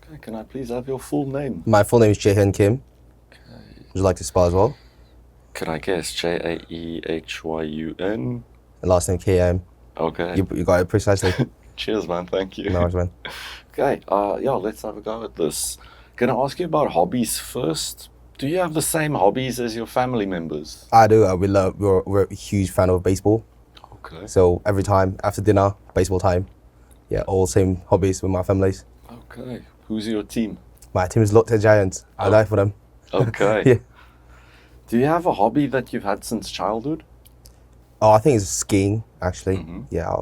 Okay, can I please have your full name? My full name is Jaehyun Kim. Okay. Would you like to spell as well? Could I guess Jaehyun? And last name KM. Okay. You got it precisely. Cheers, man. Thank you. No worries, man. Okay. Let's have a go at this. Can I ask you about hobbies first? Do you have the same hobbies as your family members? I do. We're a huge fan of baseball. Okay. So every time after dinner, baseball time. Yeah, all same hobbies with my families. Okay. Who's your team? My team is Lotte Giants. I die for them. Okay. Yeah. Do you have a hobby that you've had since childhood? Oh, I think it's skiing actually. Mm-hmm. Yeah,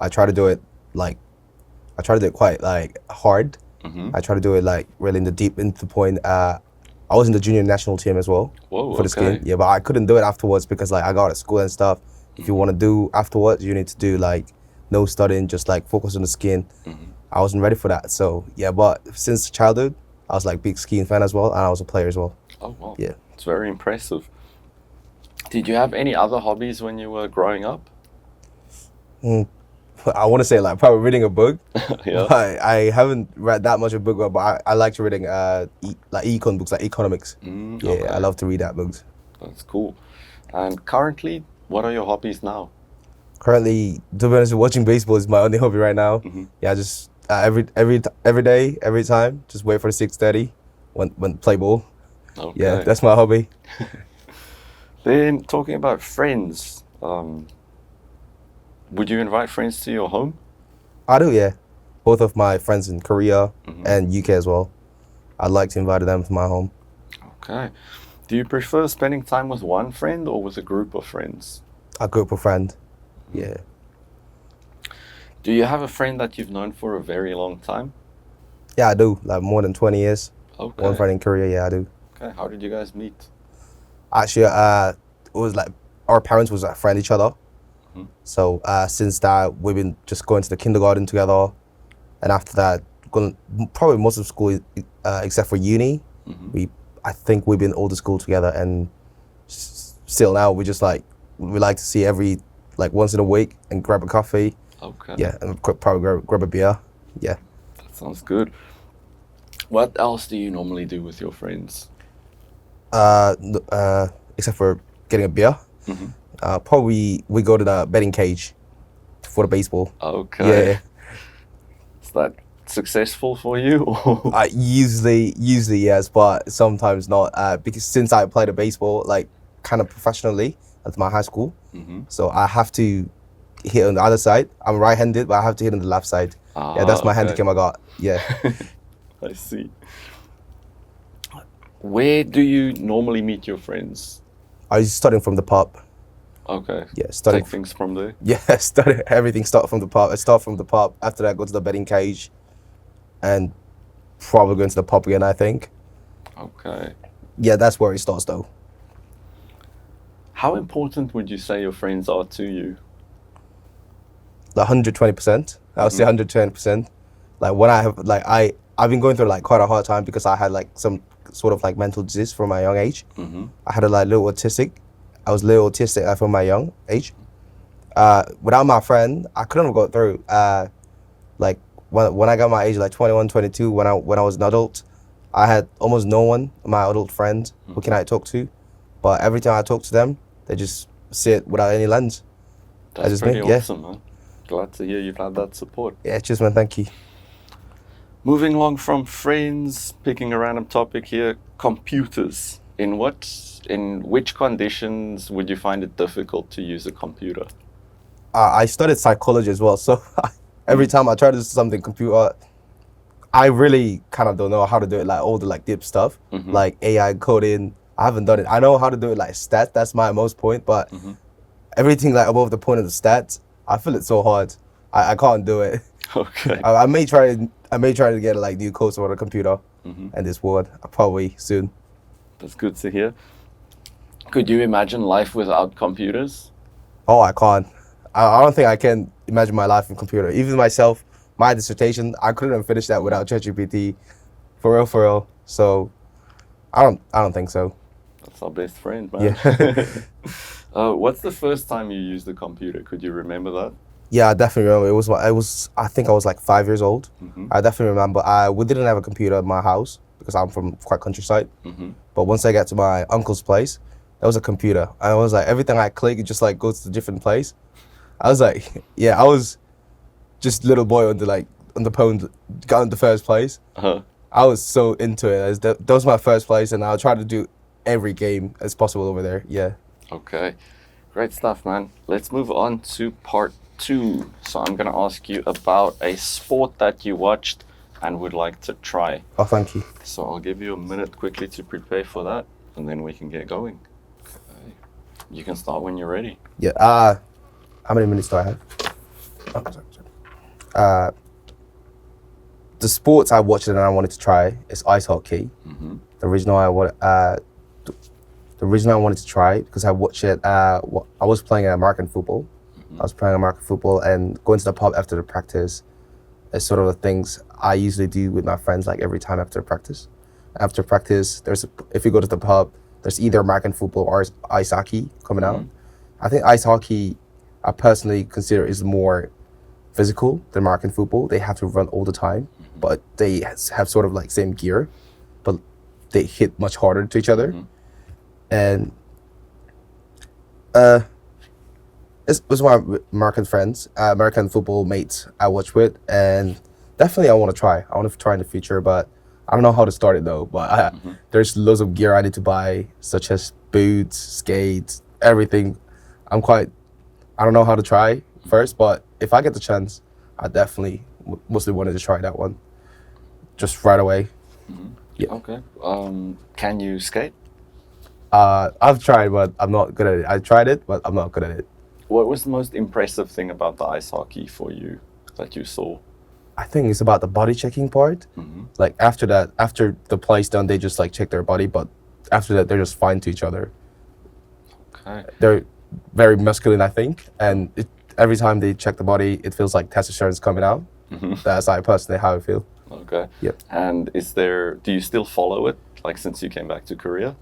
I try to do it quite like hard. Mm-hmm. I try to do it like really into the point. I was in the junior national team as well. Whoa, for the skiing. Yeah, but I couldn't do it afterwards because like I got at school and stuff. If you want to do afterwards, you need to do like no studying, just like focus on the skiing. Mm-hmm. I wasn't ready for that. So yeah, but since childhood, I was like big skiing fan as well, and I was a player as well. Oh, wow. Yeah. It's very impressive. Did you have any other hobbies when you were growing up? I want to say like probably reading a book. Yeah. But I haven't read that much of a book, but I like reading like econ books, like economics. Yeah, Okay. I love to read that books. That's cool. And currently, what are your hobbies now? Currently, to be honest, watching baseball is my only hobby right now. Mm-hmm. Yeah, just every day, every time, just wait for the 6:30 when play ball. Okay. Yeah, that's my hobby. Then talking about friends, would you invite friends to your home? I do, yeah. Both of my friends in Korea Mm-hmm. and UK as well. I'd like to invite them to my home. Okay. Do you prefer spending time with one friend or with a group of friends? A group of friends. Yeah. Do you have a friend that you've known for a very long time? Yeah, I do. Like more than 20 years. Okay. One friend in Korea, yeah, I do. Okay. How did you guys meet? Actually, it was like our parents was like friend each other. Mm-hmm. So since that, we've been just going to the kindergarten together, and after that, probably most of school except for uni. Mm-hmm. I think we've been all the school together, and still now we just like we like to see every like once in a week and grab a coffee. Okay. Yeah, and probably grab a beer. Yeah. That sounds good. What else do you normally do with your friends? Except for getting a beer. Mm-hmm. Probably we go to the betting cage for the baseball. Okay. Yeah. Is that successful for you? Or? Usually yes, but sometimes not. Because since I played the baseball like kind of professionally at my high school, Mm-hmm. so I have to hit on the other side. I'm right-handed, but I have to hit on the left side. Yeah, that's my Okay. handicap I got. Yeah. I see. Where do you normally meet your friends? I was studying from the pub. Okay. Yeah, studying. Take things from there. Yeah, study everything. Start from the pub. I start from the pub. After that, go to the betting cage, and probably go to the pub again. I think. Okay. Yeah, that's where it starts though. How important would you say your friends are to you? Like 120%. I would say 120%. Like when I have like I've been going through like quite a hard time because I had like some sort of like mental disease from my young age. Mm-hmm. I had a like little autistic. I was a little autistic from my young age. Without my friend, I couldn't have got through. Like when I got my age, like 21, 22, when I was an adult, I had almost no one, my adult friends, who can I talk to. But every time I talk to them, they just sit without any lens. That's just pretty me, yeah. awesome, man. Glad to hear you've had that support. Yeah, cheers, man. Thank you. Moving along from friends, picking a random topic here, computers. In which conditions would you find it difficult to use a computer? I studied psychology as well, so every time I try to do something computer, I really kind of don't know how to do it, like all the like deep stuff, Mm-hmm. like AI coding. I haven't done it. I know how to do it like stats. That's my most point, but Mm-hmm. everything like above the point of the stats, I feel it's so hard. I can't do it. Okay. I may try to get like new codes for the computer Mm-hmm. and this word probably soon. That's good to hear. Could you imagine life without computers? Oh, I can't. I don't think I can imagine my life in computer. Even myself, my dissertation, I couldn't finish that without ChatGPT. For real. So I don't think so. That's our best friend, man. Yeah. What's the first time you used a computer? Could you remember that? Yeah, I definitely remember. I think I was like 5 years old. I definitely remember. We didn't have a computer in my house because I'm from quite countryside. But once I got to my uncle's place, there was a computer. And I was like, everything I click, it just like goes to a different place. I was like, yeah, I was just little boy on the phone, got in the first place. Uh-huh. I was so into it. That was my first place, and I'll try to do every game as possible over there. Yeah. Okay, great stuff, man. Let's move on to part 2. So I'm going to ask you about a sport that you watched and would like to try. Oh, thank you. So I'll give you a minute quickly to prepare for that, and then we can get going. Okay. You can start when you're ready. Yeah. How many minutes do I have? Oh, sorry. The sports I watched and I wanted to try is ice hockey. The reason I wanted to try because I watched it. I was playing American football. I was playing American football and going to the pub after the practice is sort of the things I usually do with my friends. Like every time after practice. After practice, if you go to the pub, there's either American football or ice hockey coming out. I think ice hockey, I personally consider is more physical than American football. They have to run all the time, but they have sort of like same gear, but they hit much harder to each other. And it was my American friends, American football mates I watch with, and definitely I want to try. I want to try in the future, but I don't know how to start it though. But there's loads of gear I need to buy, such as boots, skates, everything. I don't know how to try first, but if I get the chance, I definitely mostly wanted to try that one, just right away. Yeah. Okay. Can you skate? I've tried, but I'm not good at it. I tried it, but I'm not good at it. What was the most impressive thing about the ice hockey for you that you saw? I think it's about the body checking part. Like after the play's done, they just like check their body, but after that, they're just fine to each other. Okay. They're very masculine, I think, and every time they check the body, it feels like testosterone's coming out. That's personally how I feel. Okay. Yep. And do you still follow it, like since you came back to Korea?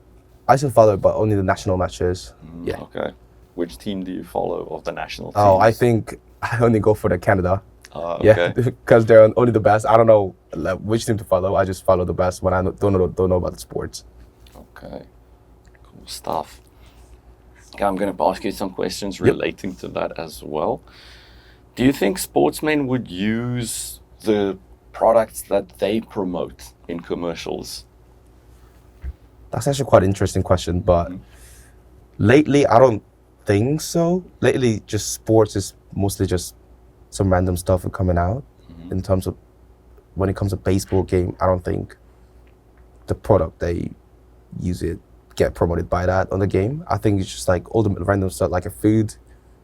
I still follow it, but only the national matches. Yeah. Okay. Which team do you follow of the national teams? Oh, I think I only go for the Canada. Okay. Yeah, because they're only the best. I don't know which team to follow. I just follow the best when I don't know about the sports. Okay. Cool stuff. Okay, I'm going to ask you some questions relating to that as well. Do you think sportsmen would use the products that they promote in commercials? That's actually quite an interesting question, but lately I don't think so. Lately, just sports is mostly just some random stuff coming out. In terms of when it comes to baseball game, I don't think the product they use it get promoted by that on the game. I think it's just like all the random stuff like a food,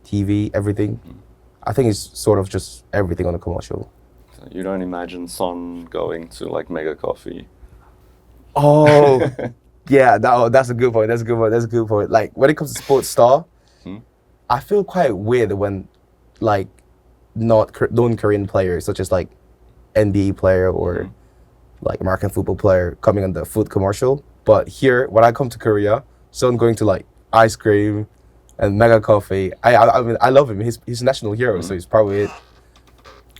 TV, everything. I think it's sort of just everything on the commercial. So you don't imagine Son going to like Mega Coffee? Oh, yeah, that's a good point. That's a good point. Like when it comes to sports star, I feel quite weird when like non-Korean players such as like NBA player or like American football player coming on the food commercial. But here, when I come to Korea, Son going to like ice cream and Mega Coffee. I mean, I love him. He's a national hero, so he's probably it.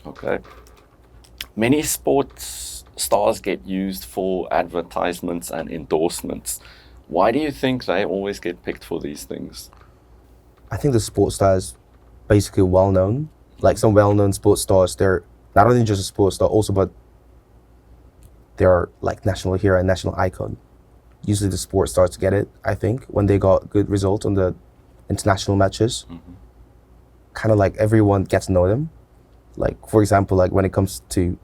Okay. Many sports stars get used for advertisements and endorsements. Why do you think they always get picked for these things? I think the sports stars basically well known. Like some well-known sports stars, they're not only just a sports star, also but they're like national hero and national icon. Usually the sports stars get it, I think, when they got good results on the international matches. Kind of like everyone gets to know them. Like, for example, like when it comes to,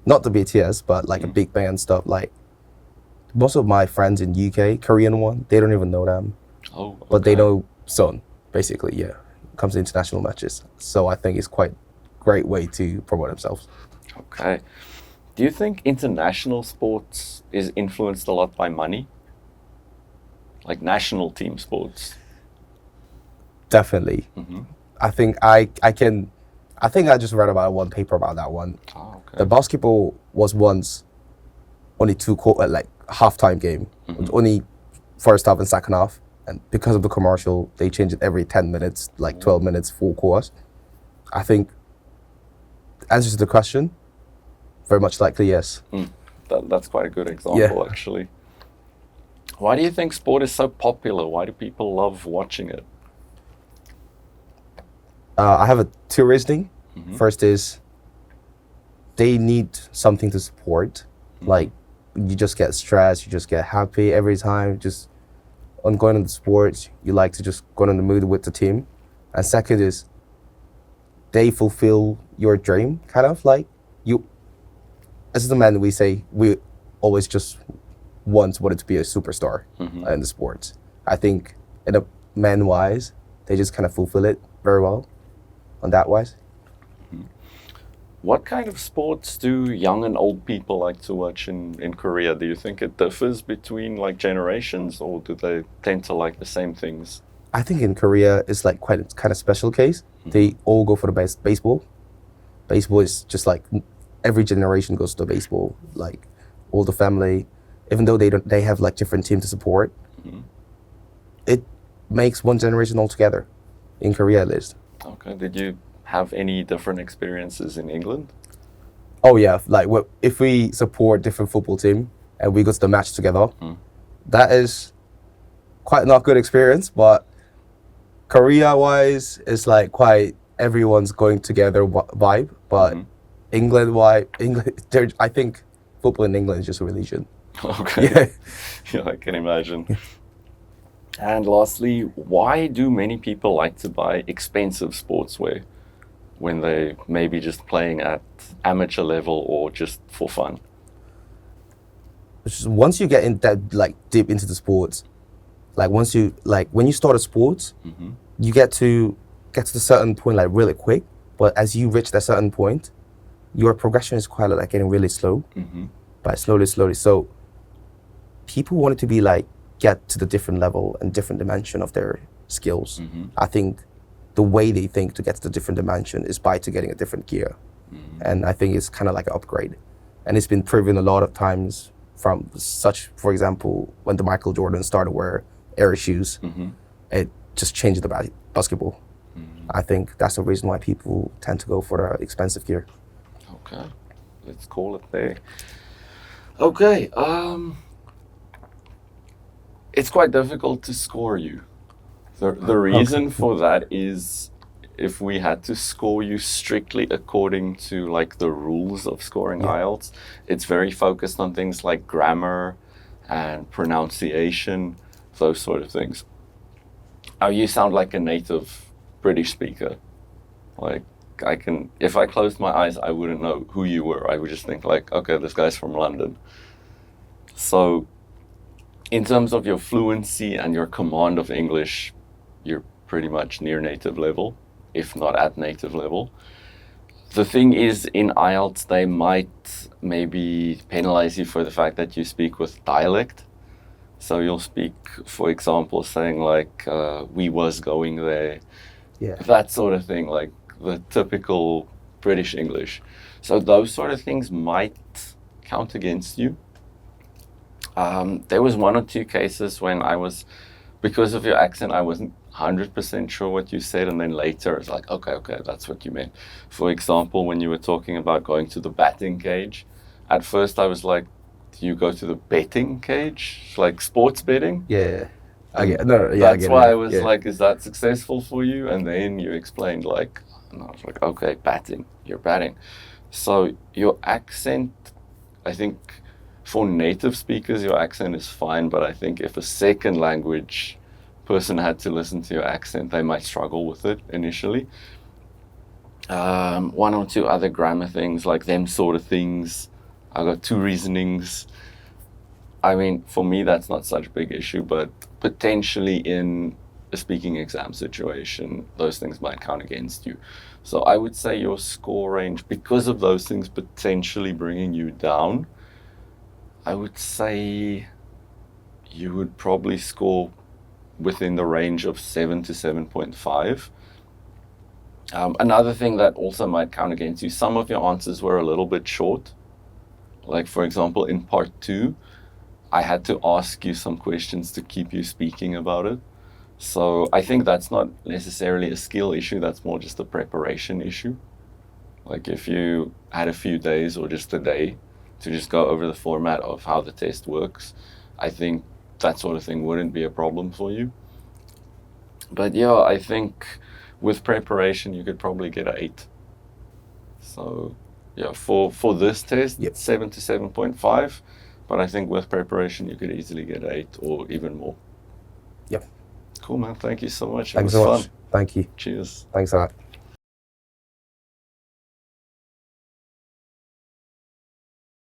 not the BTS, but like a big band stuff, like most of my friends in UK, Korean one, they don't even know them. Oh, okay. But they know Son, basically, yeah. Comes to international matches. So I think it's quite great way to promote themselves. Okay. Do you think international sports is influenced a lot by money? Like national team sports? Definitely. I think I just read about one paper about that one. Oh, okay. The basketball was once only like halftime game. Only first half and second half. And because of the commercial, they changed it every 10 minutes, like 12 minutes, full course. I think answer to the question, very much likely yes. That's quite a good example, actually. Why do you think sport is so popular? Why do people love watching it? I have two reasoning. First is they need something to support. Like you just get stressed, you just get happy every time. Just on going on the sports, you like to just go on the mood with the team. And second is they fulfill your dream, kind of like you. As a man, we say we always just wanted to be a superstar in the sports. I think in a man wise, they just kind of fulfill it very well on that wise. What kind of sports do young and old people like to watch in Korea? Do you think it differs between like generations, or do they tend to like the same things? I think in Korea it's like quite a kind of special case. They all go for the baseball. Baseball is just like every generation goes to baseball. Like all the family, even though they have like different teams to support, it makes one generation altogether. In Korea, at least. Okay. Did you have any different experiences in England? Oh yeah, like if we support different football team and we go to the match together, that is quite not good experience. But Korea-wise, it's like quite everyone's going together vibe. But England, I think football in England is just a religion. Okay. Yeah, I can imagine. And lastly, why do many people like to buy expensive sportswear when they maybe just playing at amateur level or just for fun? Once you get in that like deep into the sports, like once you like when you start a sport, you get to a certain point like really quick. But as you reach that certain point, your progression is quite like getting really slow, but slowly. So people want it to be like get to the different level and different dimension of their skills. I think the way they think to get to the different dimension is by to getting a different gear. And I think it's kind of like an upgrade. And it's been proven a lot of times from such, for example, when the Michael Jordan started wear air shoes, it just changed the basketball. I think that's the reason why people tend to go for the expensive gear. Okay, let's call it there. Okay, it's quite difficult to score you. The reason for that is if we had to score you strictly according to like the rules of scoring IELTS, it's very focused on things like grammar and pronunciation, those sort of things. Now you sound like a native British speaker. Like if I closed my eyes, I wouldn't know who you were. I would just think like, okay, this guy's from London. So in terms of your fluency and your command of English, you're pretty much near native level, if not at native level. The thing is, in IELTS, they might maybe penalize you for the fact that you speak with dialect. So you'll speak, for example, saying like, we was going there, that sort of thing, like the typical British English. So those sort of things might count against you. There was one or two cases when because of your accent, I wasn't 100% sure what you said, and then later it's like, okay, that's what you meant. For example, when you were talking about going to the batting cage, at first I was like, do you go to the betting cage, like sports betting? Yeah. That's why I was like, is that successful for you? And then you explained like, and I was like, okay, batting, you're batting. So your accent, I think for native speakers, your accent is fine, but I think if a second language person had to listen to your accent, they might struggle with it initially. One or two other grammar things, like them sort of things. I got two reasonings. I mean, for me, that's not such a big issue, but potentially in a speaking exam situation, those things might count against you. So I would say your score range, because of those things potentially bringing you down, I would say you would probably score within the range of 7 to 7.5. Another thing that also might count against you, some of your answers were a little bit short. Like, for example, in part 2, I had to ask you some questions to keep you speaking about it. So I think that's not necessarily a skill issue, that's more just a preparation issue. Like if you had a few days or just a day to just go over the format of how the test works, I think that sort of thing wouldn't be a problem for you. But yeah, I think with preparation you could probably get an 8. So yeah, for this test, Yep. 7 to 7.5. But I think with preparation you could easily get an 8 or even more. Yep. Cool, man. Thank you so much. Thanks It was so much. fun. Thank you. Cheers. Thanks a lot.